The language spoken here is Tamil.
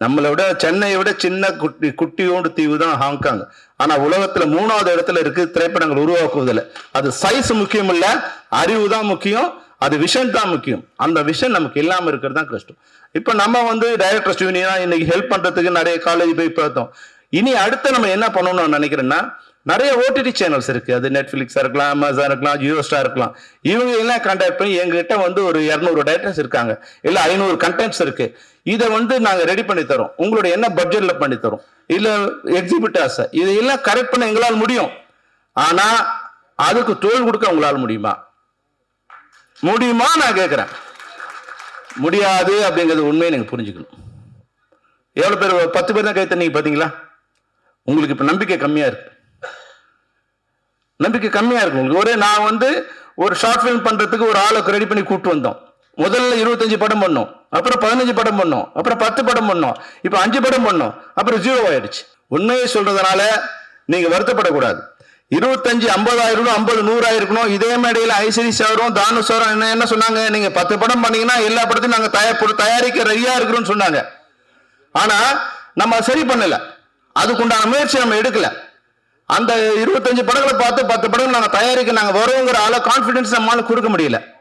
நம்மளை விட சென்னையை விட சின்ன குட்டியோண்டு தீவு தான் ஹாங்காங். ஆனா உலகத்துல 3வது இடத்துல இருக்கு திரைப்படங்கள் உருவாக்குவதில். அது சைஸ் முக்கியம் இல்ல, அறிவு தான் முக்கியம், அது விஷன் தான் முக்கியம். அந்த விஷன் நமக்கு இல்லாம இருக்கிறது தான் கஷ்டம். இப்ப நம்ம டைரக்டர்ஸ் யூனியனா இன்னைக்கு ஹெல்ப் பண்றதுக்கு நிறைய காலேஜ் போய் பார்த்தோம். இனி அடுத்து நம்ம என்ன பண்ணணும்னு நினைக்கிறேன்னா, நிறைய ஓடிடி சேனல்ஸ் இருக்கு. அது நெட்ஃபிளிக்ஸா இருக்கலாம், அமேசான் இருக்கலாம், ஜியோ ஸ்டார் இருக்கலாம். இவங்க எல்லாம் கான்டாக்ட் பண்ணி எங்ககிட்ட ஒரு 200 டைரக்டர்ஸ் இருக்காங்க, இல்ல 500 கண்டென்ட்ஸ் இருக்கு, இதை நாங்க ரெடி பண்ணி தரோம், உங்களுடைய என்ன பட்ஜெட்ல பண்ணி தரோம், இல்ல எக்ஸிபிட்டர்ஸ் இதெல்லாம் கரெக்ட் பண்ண எங்களால் முடியும். ஆனா அதுக்கு தோல் கொடுக்க உங்களால் முடியுமா? முடியுமா நான் கேட்கிறேன். முடியாது அப்படிங்கிறது உண்மையை நீங்க புரிஞ்சுக்கணும். எவ்வளவு பேர் 10 பேர் தான் கை தண்ணீங்க பாத்தீங்களா? உங்களுக்கு இப்ப நம்பிக்கை கம்மியா இருக்கு. நம்பிக்கை கம்மியா இருக்கு உங்களுக்கு. நான் ஒரு ஷார்ட் பிலிம் பண்றதுக்கு ஒரு ஆளுக்கு ரெடி பண்ணி கூப்பிட்டு வந்தோம். முதல்ல 25 படம் பண்ணோம், அப்புறம் 15 படம் பண்ணோம், அப்புறம் 10 படம் பண்ணோம், இப்ப 5 படம் பண்ணோம், அப்புறம் 0 ஆயிடுச்சு. உண்மையை சொல்றதுனால நீங்க வருத்தப்படக்கூடாது. 25 50,000 50 100 இருக்கணும். இதே மேடையில் ஐஸ்வரி சாரும் தானு சாரும் என்ன சொன்னாங்க, நீங்க 10 படம் பண்ணீங்கன்னா எல்லா படத்தையும் நாங்க தயாரிக்க ரெடியா இருக்கிறோம்னு சொன்னாங்க. ஆனா நம்ம சரி பண்ணல, அதுக்குண்டான முயற்சி நம்ம எடுக்கல. அந்த 25 படங்களை பார்த்து 10 படங்கள் நாங்க தயாரிக்க நாங்க வரோங்கிற கான்பிடன்ஸ் நம்மளால கொடுக்க முடியல.